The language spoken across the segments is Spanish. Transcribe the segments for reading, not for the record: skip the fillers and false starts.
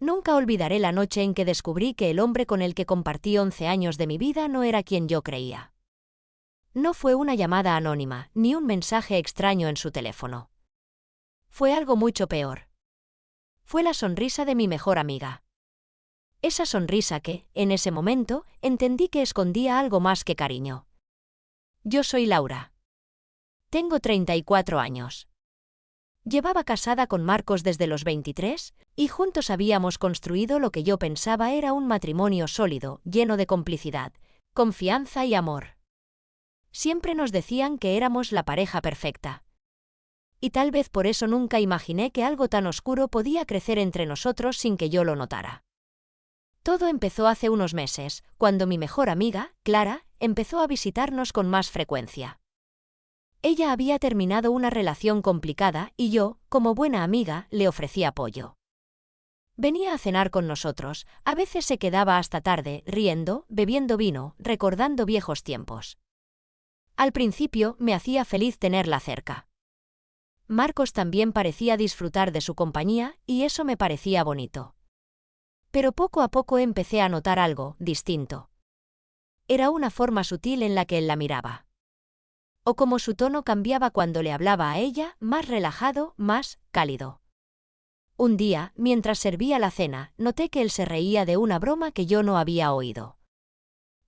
Nunca olvidaré la noche en que descubrí que el hombre con el que compartí 11 años de mi vida no era quien yo creía. No fue una llamada anónima, ni un mensaje extraño en su teléfono. Fue algo mucho peor. Fue la sonrisa de mi mejor amiga. Esa sonrisa que, en ese momento, entendí que escondía algo más que cariño. Yo soy Laura. Tengo 34 años. Llevaba casada con Marcos desde los 23, y juntos habíamos construido lo que yo pensaba era un matrimonio sólido, lleno de complicidad, confianza y amor. Siempre nos decían que éramos la pareja perfecta. Y tal vez por eso nunca imaginé que algo tan oscuro podía crecer entre nosotros sin que yo lo notara. Todo empezó hace unos meses, cuando mi mejor amiga, Clara, empezó a visitarnos con más frecuencia. Ella había terminado una relación complicada y yo, como buena amiga, le ofrecí apoyo. Venía a cenar con nosotros, a veces se quedaba hasta tarde, riendo, bebiendo vino, recordando viejos tiempos. Al principio me hacía feliz tenerla cerca. Marcos también parecía disfrutar de su compañía y eso me parecía bonito. Pero poco a poco empecé a notar algo distinto. Era una forma sutil en la que él la miraba. O como su tono cambiaba cuando le hablaba a ella, más relajado, más cálido. Un día, mientras servía la cena, noté que él se reía de una broma que yo no había oído.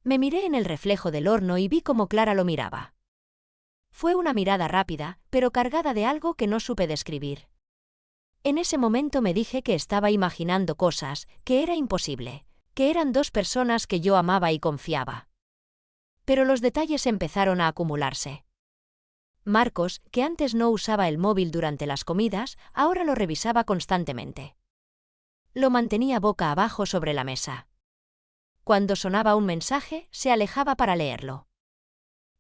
Me miré en el reflejo del horno y vi cómo Clara lo miraba. Fue una mirada rápida, pero cargada de algo que no supe describir. En ese momento me dije que estaba imaginando cosas, que era imposible, que eran dos personas que yo amaba y confiaba. Pero los detalles empezaron a acumularse. Marcos, que antes no usaba el móvil durante las comidas, ahora lo revisaba constantemente. Lo mantenía boca abajo sobre la mesa. Cuando sonaba un mensaje, se alejaba para leerlo.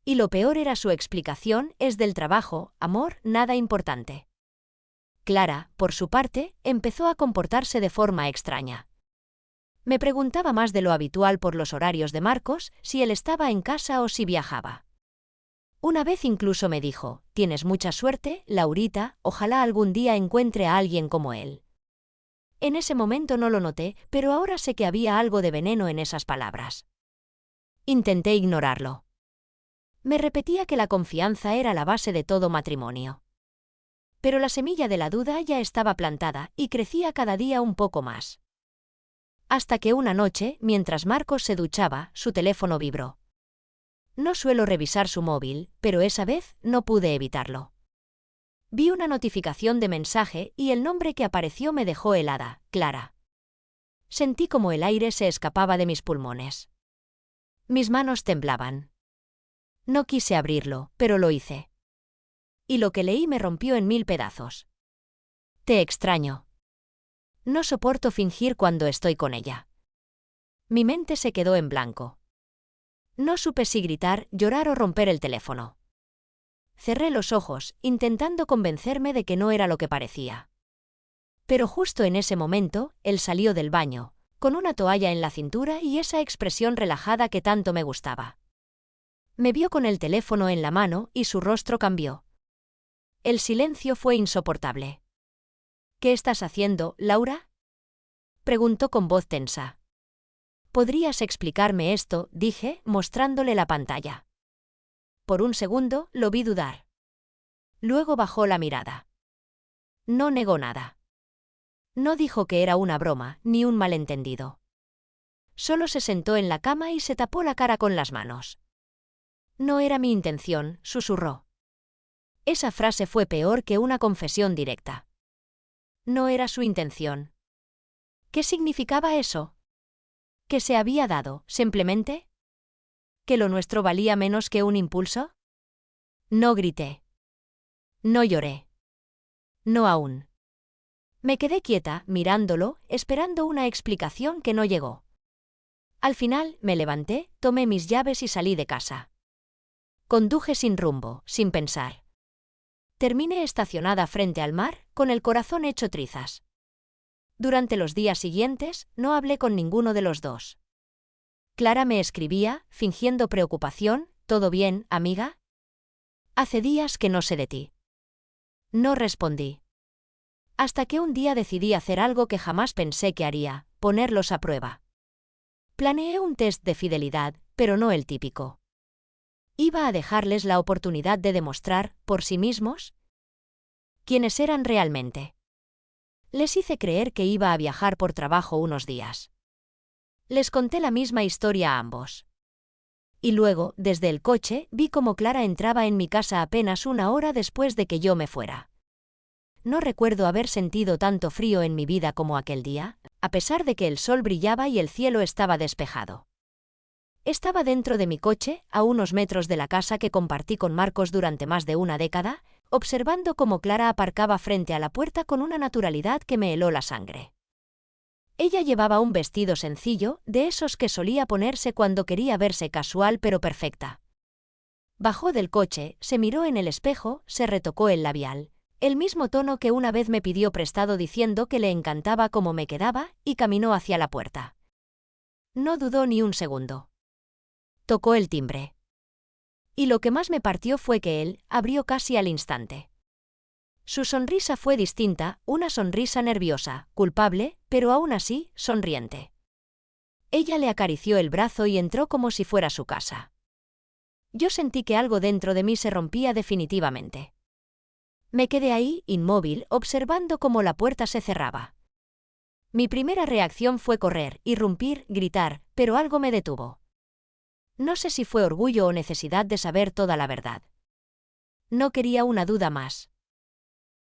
Y lo peor era su explicación, es del trabajo, amor, nada importante. Clara, por su parte, empezó a comportarse de forma extraña. Me preguntaba más de lo habitual por los horarios de Marcos, si él estaba en casa o si viajaba. Una vez incluso me dijo, «Tienes mucha suerte, Laurita, ojalá algún día encuentre a alguien como él». En ese momento no lo noté, pero ahora sé que había algo de veneno en esas palabras. Intenté ignorarlo. Me repetía que la confianza era la base de todo matrimonio. Pero la semilla de la duda ya estaba plantada y crecía cada día un poco más. Hasta que una noche, mientras Marcos se duchaba, su teléfono vibró. No suelo revisar su móvil, pero esa vez no pude evitarlo. Vi una notificación de mensaje y el nombre que apareció me dejó helada, Clara. Sentí como el aire se escapaba de mis pulmones. Mis manos temblaban. No quise abrirlo, pero lo hice. Y lo que leí me rompió en 1000 pedazos. Te extraño. No soporto fingir cuando estoy con ella. Mi mente se quedó en blanco. No supe si gritar, llorar o romper el teléfono. Cerré los ojos, intentando convencerme de que no era lo que parecía. Pero justo en ese momento, él salió del baño, con una toalla en la cintura y esa expresión relajada que tanto me gustaba. Me vio con el teléfono en la mano y su rostro cambió. El silencio fue insoportable. «¿Qué estás haciendo, Laura?», preguntó con voz tensa. «¿Podrías explicarme esto?», dije, mostrándole la pantalla. Por un segundo, lo vi dudar. Luego bajó la mirada. No negó nada. No dijo que era una broma, ni un malentendido. Solo se sentó en la cama y se tapó la cara con las manos. «No era mi intención», susurró. Esa frase fue peor que una confesión directa. No era su intención. ¿Qué significaba eso? ¿Que se había dado, simplemente? ¿Que lo nuestro valía menos que un impulso? No grité. No lloré. No aún. Me quedé quieta, mirándolo, esperando una explicación que no llegó. Al final, me levanté, tomé mis llaves y salí de casa. Conduje sin rumbo, sin pensar. Terminé estacionada frente al mar, con el corazón hecho trizas. Durante los días siguientes, no hablé con ninguno de los dos. Clara me escribía, fingiendo preocupación, «¿Todo bien, amiga? Hace días que no sé de ti». No respondí. Hasta que un día decidí hacer algo que jamás pensé que haría, ponerlos a prueba. Planeé un test de fidelidad, pero no el típico. Iba a dejarles la oportunidad de demostrar, por sí mismos, quiénes eran realmente. Les hice creer que iba a viajar por trabajo unos días. Les conté la misma historia a ambos. Y luego, desde el coche, vi cómo Clara entraba en mi casa apenas una hora después de que yo me fuera. No recuerdo haber sentido tanto frío en mi vida como aquel día, a pesar de que el sol brillaba y el cielo estaba despejado. Estaba dentro de mi coche, a unos metros de la casa que compartí con Marcos durante más de una década, observando cómo Clara aparcaba frente a la puerta con una naturalidad que me heló la sangre. Ella llevaba un vestido sencillo, de esos que solía ponerse cuando quería verse casual pero perfecta. Bajó del coche, se miró en el espejo, se retocó el labial, el mismo tono que una vez me pidió prestado diciendo que le encantaba cómo me quedaba, y caminó hacia la puerta. No dudó ni un segundo. Tocó el timbre. Y lo que más me partió fue que él abrió casi al instante. Su sonrisa fue distinta, una sonrisa nerviosa, culpable, pero aún así, sonriente. Ella le acarició el brazo y entró como si fuera su casa. Yo sentí que algo dentro de mí se rompía definitivamente. Me quedé ahí, inmóvil, observando cómo la puerta se cerraba. Mi primera reacción fue correr, irrumpir, gritar, pero algo me detuvo. No sé si fue orgullo o necesidad de saber toda la verdad. No quería una duda más.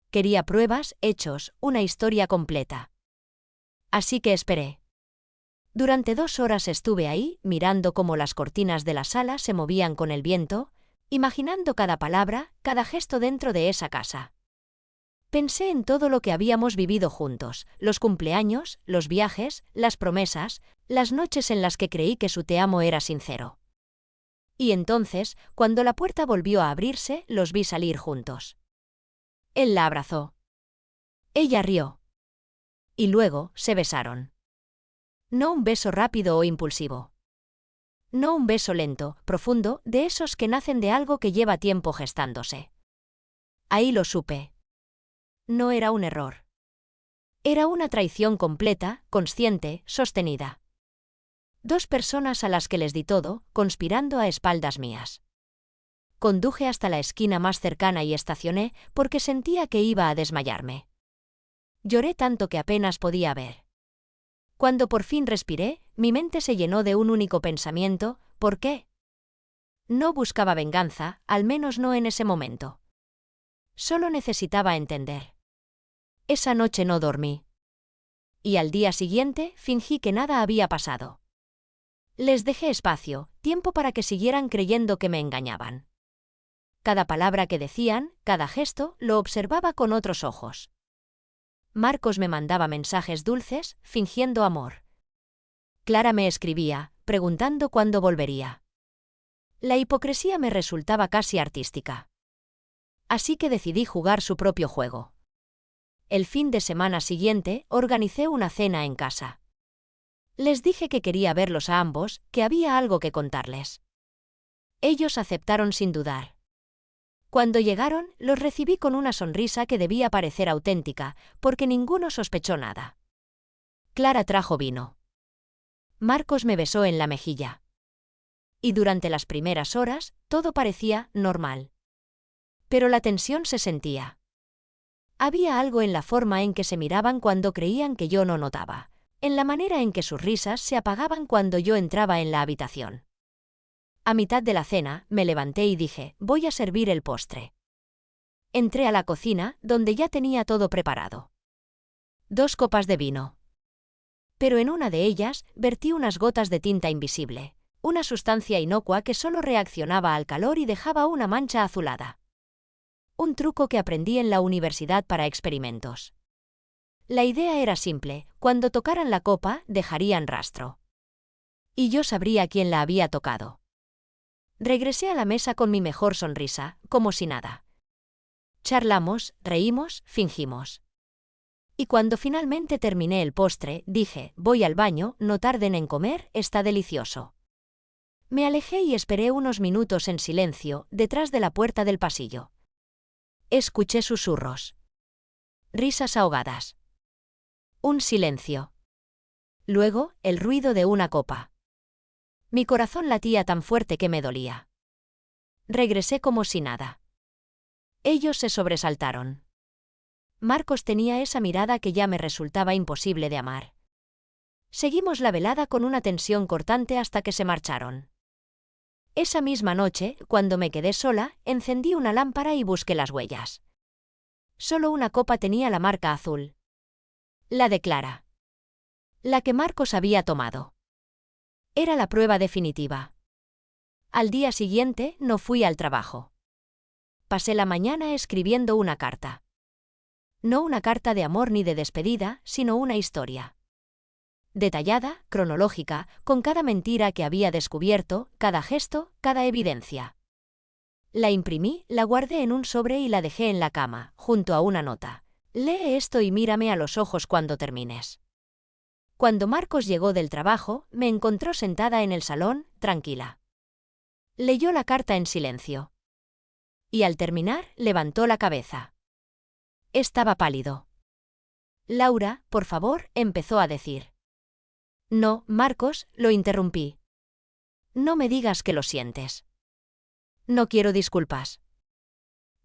Quería pruebas, hechos, una historia completa. Así que esperé. Durante 2 horas estuve ahí, mirando cómo las cortinas de la sala se movían con el viento, imaginando cada palabra, cada gesto dentro de esa casa. Pensé en todo lo que habíamos vivido juntos, los cumpleaños, los viajes, las promesas, las noches en las que creí que su te amo era sincero. Y entonces, cuando la puerta volvió a abrirse, los vi salir juntos. Él la abrazó. Ella rió. Y luego, se besaron. No un beso rápido o impulsivo. No un beso lento, profundo, de esos que nacen de algo que lleva tiempo gestándose. Ahí lo supe. No era un error. Era una traición completa, consciente, sostenida. 2 personas a las que les di todo, conspirando a espaldas mías. Conduje hasta la esquina más cercana y estacioné, porque sentía que iba a desmayarme. Lloré tanto que apenas podía ver. Cuando por fin respiré, mi mente se llenó de un único pensamiento: ¿por qué? No buscaba venganza, al menos no en ese momento. Solo necesitaba entender. Esa noche no dormí. Y al día siguiente, fingí que nada había pasado. Les dejé espacio, tiempo para que siguieran creyendo que me engañaban. Cada palabra que decían, cada gesto, lo observaba con otros ojos. Marcos me mandaba mensajes dulces, fingiendo amor. Clara me escribía, preguntando cuándo volvería. La hipocresía me resultaba casi artística. Así que decidí jugar su propio juego. El fin de semana siguiente, organicé una cena en casa. Les dije que quería verlos a ambos, que había algo que contarles. Ellos aceptaron sin dudar. Cuando llegaron, los recibí con una sonrisa que debía parecer auténtica, porque ninguno sospechó nada. Clara trajo vino. Marcos me besó en la mejilla. Y durante las primeras horas, todo parecía normal. Pero la tensión se sentía. Había algo en la forma en que se miraban cuando creían que yo no notaba, en la manera en que sus risas se apagaban cuando yo entraba en la habitación. A mitad de la cena, me levanté y dije, voy a servir el postre. Entré a la cocina, donde ya tenía todo preparado. 2 copas de vino. Pero en una de ellas, vertí unas gotas de tinta invisible, una sustancia inocua que solo reaccionaba al calor y dejaba una mancha azulada. Un truco que aprendí en la universidad para experimentos. La idea era simple: cuando tocaran la copa, dejarían rastro. Y yo sabría quién la había tocado. Regresé a la mesa con mi mejor sonrisa, como si nada. Charlamos, reímos, fingimos. Y cuando finalmente terminé el postre, dije, voy al baño, no tarden en comer, está delicioso. Me alejé y esperé unos minutos en silencio, detrás de la puerta del pasillo. Escuché susurros. Risas ahogadas. Un silencio. Luego, el ruido de una copa. Mi corazón latía tan fuerte que me dolía. Regresé como si nada. Ellos se sobresaltaron. Marcos tenía esa mirada que ya me resultaba imposible de amar. Seguimos la velada con una tensión cortante hasta que se marcharon. Esa misma noche, cuando me quedé sola, encendí una lámpara y busqué las huellas. Solo una copa tenía la marca azul. La de Clara. La que Marcos había tomado. Era la prueba definitiva. Al día siguiente no fui al trabajo. Pasé la mañana escribiendo una carta. No una carta de amor ni de despedida, sino una historia. Detallada, cronológica, con cada mentira que había descubierto, cada gesto, cada evidencia. La imprimí, la guardé en un sobre y la dejé en la cama, junto a una nota. Lee esto y mírame a los ojos cuando termines. Cuando Marcos llegó del trabajo, me encontró sentada en el salón, tranquila. Leyó la carta en silencio. Y al terminar, levantó la cabeza. Estaba pálido. Laura, por favor, empezó a decir. No, Marcos, lo interrumpí. No me digas que lo sientes. No quiero disculpas.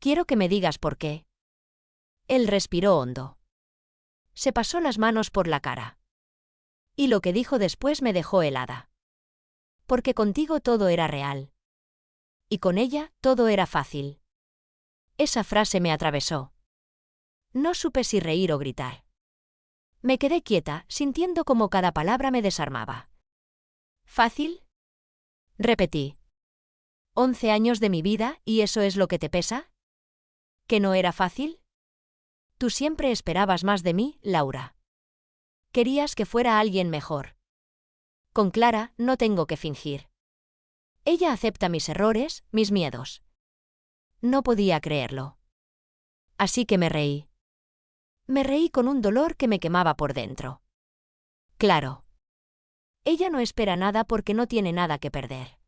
Quiero que me digas por qué. Él respiró hondo. Se pasó las manos por la cara. Y lo que dijo después me dejó helada. Porque contigo todo era real. Y con ella todo era fácil. Esa frase me atravesó. No supe si reír o gritar. Me quedé quieta, sintiendo como cada palabra me desarmaba. ¿Fácil? Repetí. 11 años de mi vida, ¿y eso es lo que te pesa? ¿Que no era fácil? Tú siempre esperabas más de mí, Laura. Querías que fuera alguien mejor. Con Clara no tengo que fingir. Ella acepta mis errores, mis miedos. No podía creerlo. Así que me reí. Me reí con un dolor que me quemaba por dentro. Claro. Ella no espera nada porque no tiene nada que perder.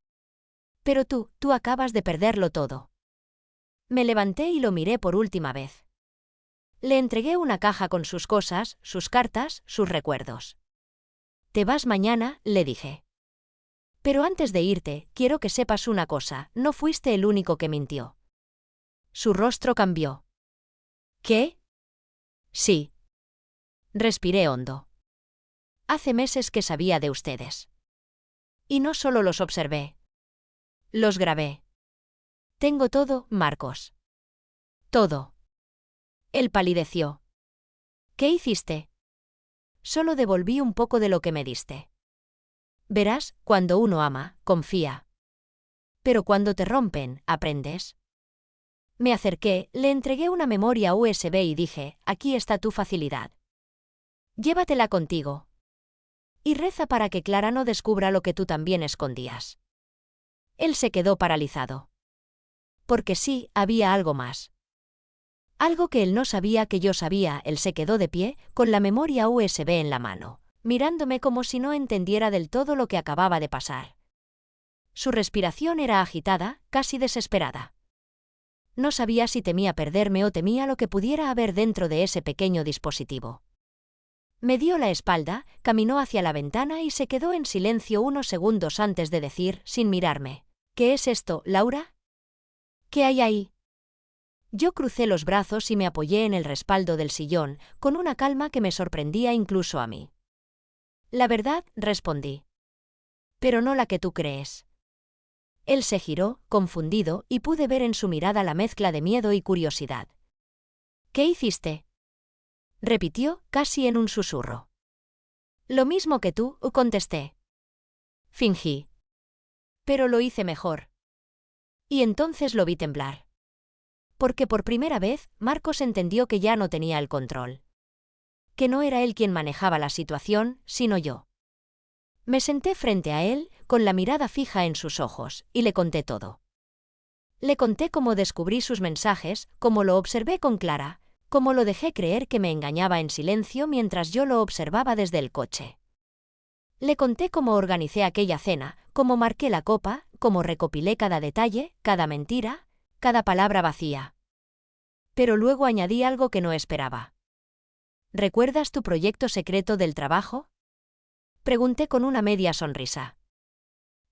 Pero tú acabas de perderlo todo. Me levanté y lo miré por última vez. Le entregué una caja con sus cosas, sus cartas, sus recuerdos. Te vas mañana, le dije. Pero antes de irte, quiero que sepas una cosa, no fuiste el único que mintió. Su rostro cambió. ¿Qué? Sí. Respiré hondo. Hace meses que sabía de ustedes. Y no solo los observé. Los grabé. Tengo todo, Marcos. Todo. Él palideció. ¿Qué hiciste? Solo devolví un poco de lo que me diste. Verás, cuando uno ama, confía. Pero cuando te rompen, aprendes. Me acerqué, le entregué una memoria USB y dije, aquí está tu facilidad. Llévatela contigo. Y reza para que Clara no descubra lo que tú también escondías. Él se quedó paralizado. Porque sí, había algo más. Algo que él no sabía que yo sabía. Él se quedó de pie, con la memoria USB en la mano, mirándome como si no entendiera del todo lo que acababa de pasar. Su respiración era agitada, casi desesperada. No sabía si temía perderme o temía lo que pudiera haber dentro de ese pequeño dispositivo. Me dio la espalda, caminó hacia la ventana y se quedó en silencio unos segundos antes de decir, sin mirarme, ¿qué es esto, Laura? ¿Qué hay ahí? Yo crucé los brazos y me apoyé en el respaldo del sillón, con una calma que me sorprendía incluso a mí. La verdad, respondí. Pero no la que tú crees. Él se giró, confundido, y pude ver en su mirada la mezcla de miedo y curiosidad. ¿Qué hiciste? Repitió, casi en un susurro. Lo mismo que tú, contesté. Fingí. Pero lo hice mejor. Y entonces lo vi temblar. Porque por primera vez, Marcos entendió que ya no tenía el control. Que no era él quien manejaba la situación, sino yo. Me senté frente a él, con la mirada fija en sus ojos, y le conté todo. Le conté cómo descubrí sus mensajes, cómo lo observé con Clara, cómo lo dejé creer que me engañaba en silencio mientras yo lo observaba desde el coche. Le conté cómo organicé aquella cena, cómo marqué la copa, cómo recopilé cada detalle, cada mentira, cada palabra vacía. Pero luego añadí algo que no esperaba. ¿Recuerdas tu proyecto secreto del trabajo? Pregunté con una media sonrisa.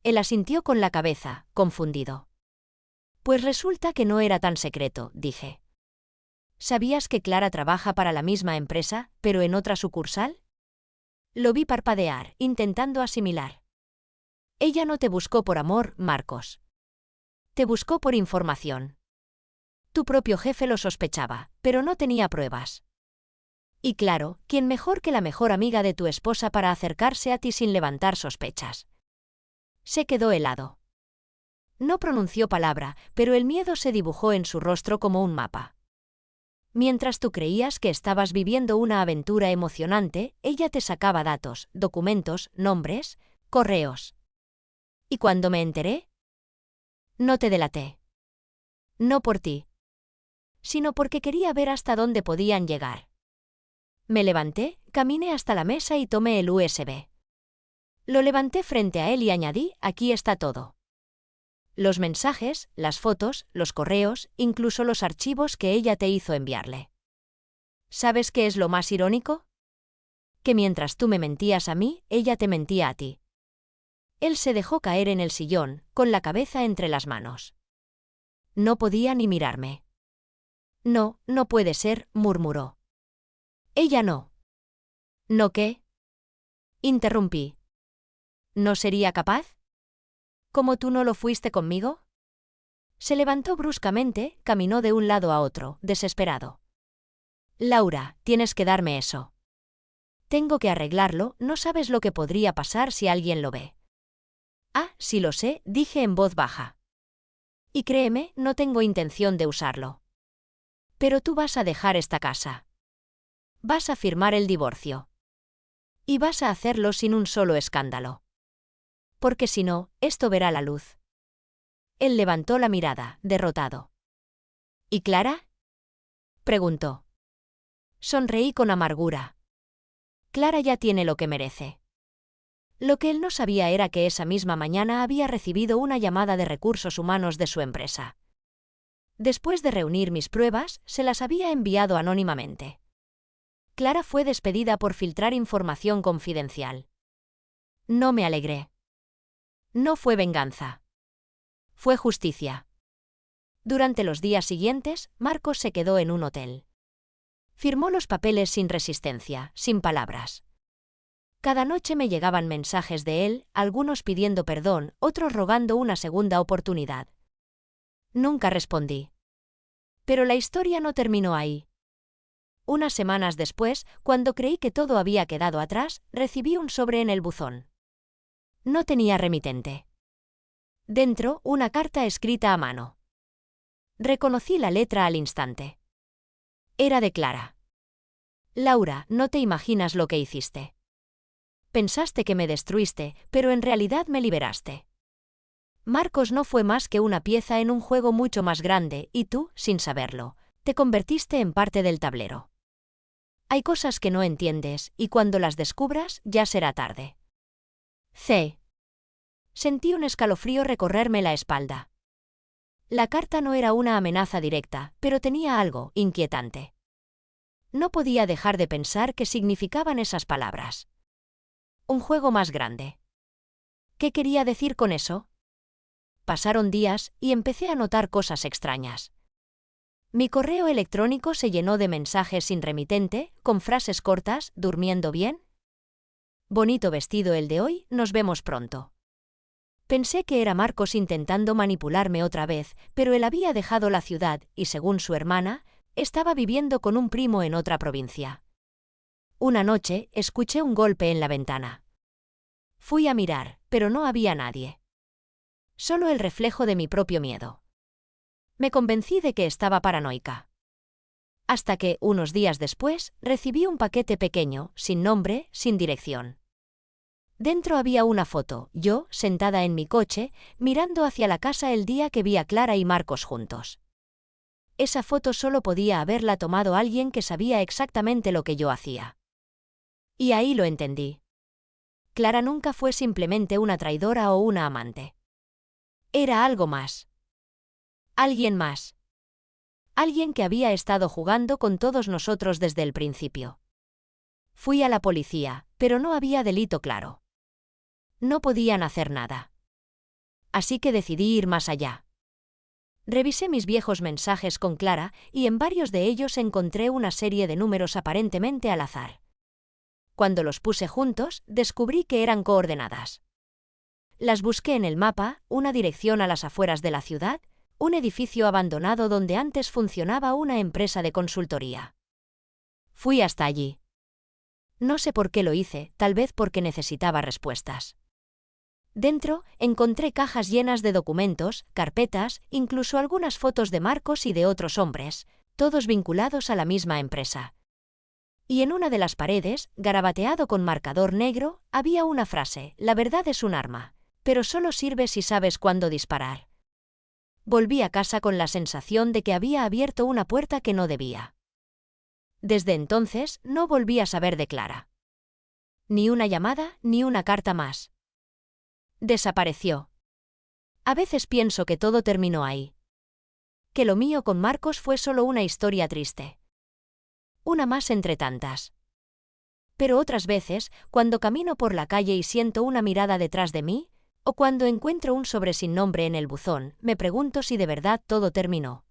Él asintió con la cabeza, confundido. Pues resulta que no era tan secreto, dije. ¿Sabías que Clara trabaja para la misma empresa, pero en otra sucursal? Lo vi parpadear, intentando asimilar. Ella no te buscó por amor, Marcos. Te buscó por información. Tu propio jefe lo sospechaba, pero no tenía pruebas. Y claro, ¿quién mejor que la mejor amiga de tu esposa para acercarse a ti sin levantar sospechas? Se quedó helado. No pronunció palabra, pero el miedo se dibujó en su rostro como un mapa. Mientras tú creías que estabas viviendo una aventura emocionante, ella te sacaba datos, documentos, nombres, correos. ¿Y cuando me enteré? No te delaté. No por ti, sino porque quería ver hasta dónde podían llegar. Me levanté, caminé hasta la mesa y tomé el USB. Lo levanté frente a él y añadí, aquí está todo. Los mensajes, las fotos, los correos, incluso los archivos que ella te hizo enviarle. ¿Sabes qué es lo más irónico? Que mientras tú me mentías a mí, ella te mentía a ti. Él se dejó caer en el sillón, con la cabeza entre las manos. No podía ni mirarme. No, no puede ser, murmuró. Ella no. ¿No qué? Interrumpí. ¿No sería capaz? ¿Cómo tú no lo fuiste conmigo? Se levantó bruscamente, caminó de un lado a otro, desesperado. Laura, tienes que darme eso. Tengo que arreglarlo, no sabes lo que podría pasar si alguien lo ve. Ah, sí lo sé, dije en voz baja. Y créeme, no tengo intención de usarlo. Pero tú vas a dejar esta casa. Vas a firmar el divorcio. Y vas a hacerlo sin un solo escándalo. Porque si no, esto verá la luz. Él levantó la mirada, derrotado. ¿Y Clara? Preguntó. Sonreí con amargura. Clara ya tiene lo que merece. Lo que él no sabía era que esa misma mañana había recibido una llamada de recursos humanos de su empresa. Después de reunir mis pruebas, se las había enviado anónimamente. Clara fue despedida por filtrar información confidencial. No me alegré. No fue venganza. Fue justicia. Durante los días siguientes, Marcos se quedó en un hotel. Firmó los papeles sin resistencia, sin palabras. Cada noche me llegaban mensajes de él, algunos pidiendo perdón, otros rogando una segunda oportunidad. Nunca respondí. Pero la historia no terminó ahí. Unas semanas después, cuando creí que todo había quedado atrás, recibí un sobre en el buzón. No tenía remitente. Dentro, una carta escrita a mano. Reconocí la letra al instante. Era de Clara. Laura, no te imaginas lo que hiciste. Pensaste que me destruiste, pero en realidad me liberaste. Marcos no fue más que una pieza en un juego mucho más grande, y tú, sin saberlo, te convertiste en parte del tablero. Hay cosas que no entiendes, y cuando las descubras, ya será tarde. C. Sentí un escalofrío recorrerme la espalda. La carta no era una amenaza directa, pero tenía algo inquietante. No podía dejar de pensar qué significaban esas palabras. Un juego más grande. ¿Qué quería decir con eso? Pasaron días, y empecé a notar cosas extrañas. Mi correo electrónico se llenó de mensajes sin remitente, con frases cortas, ¿durmiendo bien? Bonito vestido el de hoy, nos vemos pronto. Pensé que era Marcos intentando manipularme otra vez, pero él había dejado la ciudad y, según su hermana, estaba viviendo con un primo en otra provincia. Una noche, escuché un golpe en la ventana. Fui a mirar, pero no había nadie. Solo el reflejo de mi propio miedo. Me convencí de que estaba paranoica. Hasta que, unos días después, recibí un paquete pequeño, sin nombre, sin dirección. Dentro había una foto, yo, sentada en mi coche, mirando hacia la casa el día que vi a Clara y Marcos juntos. Esa foto solo podía haberla tomado alguien que sabía exactamente lo que yo hacía. Y ahí lo entendí. Clara nunca fue simplemente una traidora o una amante. Era algo más. Alguien más. Alguien que había estado jugando con todos nosotros desde el principio. Fui a la policía, pero no había delito claro. No podían hacer nada. Así que decidí ir más allá. Revisé mis viejos mensajes con Clara y en varios de ellos encontré una serie de números aparentemente al azar. Cuando los puse juntos, descubrí que eran coordenadas. Las busqué en el mapa, una dirección a las afueras de la ciudad, un edificio abandonado donde antes funcionaba una empresa de consultoría. Fui hasta allí. No sé por qué lo hice, tal vez porque necesitaba respuestas. Dentro, encontré cajas llenas de documentos, carpetas, incluso algunas fotos de Marcos y de otros hombres, todos vinculados a la misma empresa. Y en una de las paredes, garabateado con marcador negro, había una frase: «La verdad es un arma, pero solo sirve si sabes cuándo disparar». Volví a casa con la sensación de que había abierto una puerta que no debía. Desde entonces, no volví a saber de Clara. Ni una llamada, ni una carta más. Desapareció. A veces pienso que todo terminó ahí. Que lo mío con Marcos fue solo una historia triste. Una más entre tantas. Pero otras veces, cuando camino por la calle y siento una mirada detrás de mí, o cuando encuentro un sobre sin nombre en el buzón, me pregunto si de verdad todo terminó.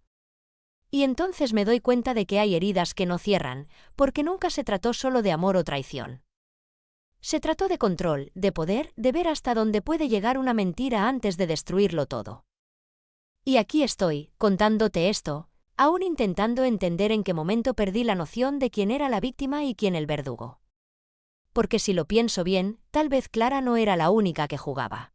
Y entonces me doy cuenta de que hay heridas que no cierran, porque nunca se trató solo de amor o traición. Se trató de control, de poder, de ver hasta dónde puede llegar una mentira antes de destruirlo todo. Y aquí estoy, contándote esto, aún intentando entender en qué momento perdí la noción de quién era la víctima y quién el verdugo. Porque si lo pienso bien, tal vez Clara no era la única que jugaba.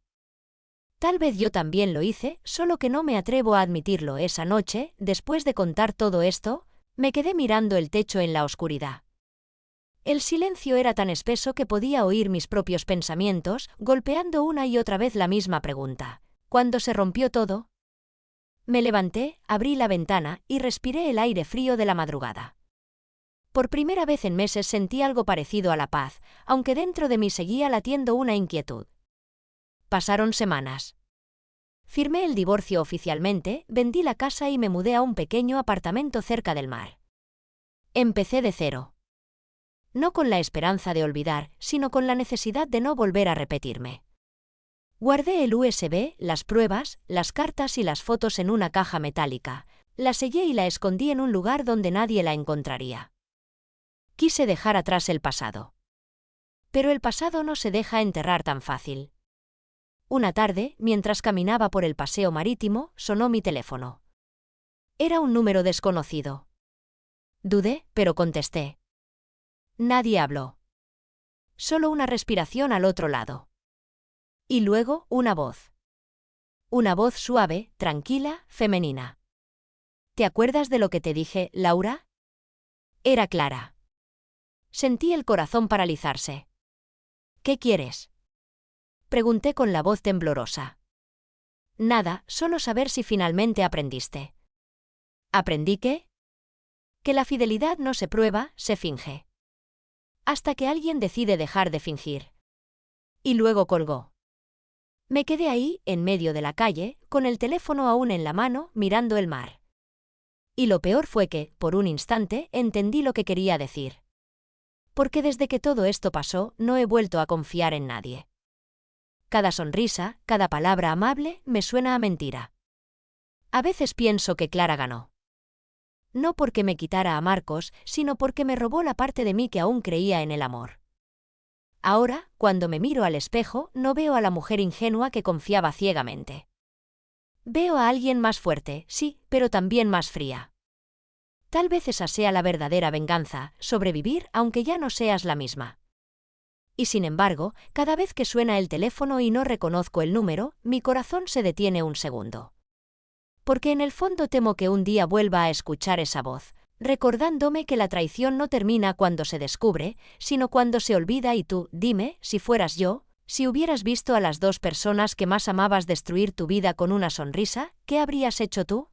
Tal vez yo también lo hice, solo que no me atrevo a admitirlo. Esa noche, después de contar todo esto, me quedé mirando el techo en la oscuridad. El silencio era tan espeso que podía oír mis propios pensamientos, golpeando una y otra vez la misma pregunta: ¿cuándo se rompió todo? Me levanté, abrí la ventana y respiré el aire frío de la madrugada. Por primera vez en meses sentí algo parecido a la paz, aunque dentro de mí seguía latiendo una inquietud. Pasaron semanas. Firmé el divorcio oficialmente, vendí la casa y me mudé a un pequeño apartamento cerca del mar. Empecé de cero. No con la esperanza de olvidar, sino con la necesidad de no volver a repetirme. Guardé el USB, las pruebas, las cartas y las fotos en una caja metálica, la sellé y la escondí en un lugar donde nadie la encontraría. Quise dejar atrás el pasado. Pero el pasado no se deja enterrar tan fácil. Una tarde, mientras caminaba por el paseo marítimo, sonó mi teléfono. Era un número desconocido. Dudé, pero contesté. Nadie habló. Solo una respiración al otro lado. Y luego, una voz. Una voz suave, tranquila, femenina. ¿Te acuerdas de lo que te dije, Laura? Era Clara. Sentí el corazón paralizarse. ¿Qué quieres? Pregunté con la voz temblorosa. Nada, solo saber si finalmente aprendiste. ¿Aprendí qué? Que la fidelidad no se prueba, se finge. Hasta que alguien decide dejar de fingir. Y luego colgó. Me quedé ahí, en medio de la calle, con el teléfono aún en la mano, mirando el mar. Y lo peor fue que, por un instante, entendí lo que quería decir. Porque desde que todo esto pasó, no he vuelto a confiar en nadie. Cada sonrisa, cada palabra amable, me suena a mentira. A veces pienso que Clara ganó. No porque me quitara a Marcos, sino porque me robó la parte de mí que aún creía en el amor. Ahora, cuando me miro al espejo, no veo a la mujer ingenua que confiaba ciegamente. Veo a alguien más fuerte, sí, pero también más fría. Tal vez esa sea la verdadera venganza, sobrevivir aunque ya no seas la misma. Y sin embargo, cada vez que suena el teléfono y no reconozco el número, mi corazón se detiene un segundo. Porque en el fondo temo que un día vuelva a escuchar esa voz, recordándome que la traición no termina cuando se descubre, sino cuando se olvida. Y tú, dime, si fueras yo, si hubieras visto a las dos personas que más amabas destruir tu vida con una sonrisa, ¿qué habrías hecho tú?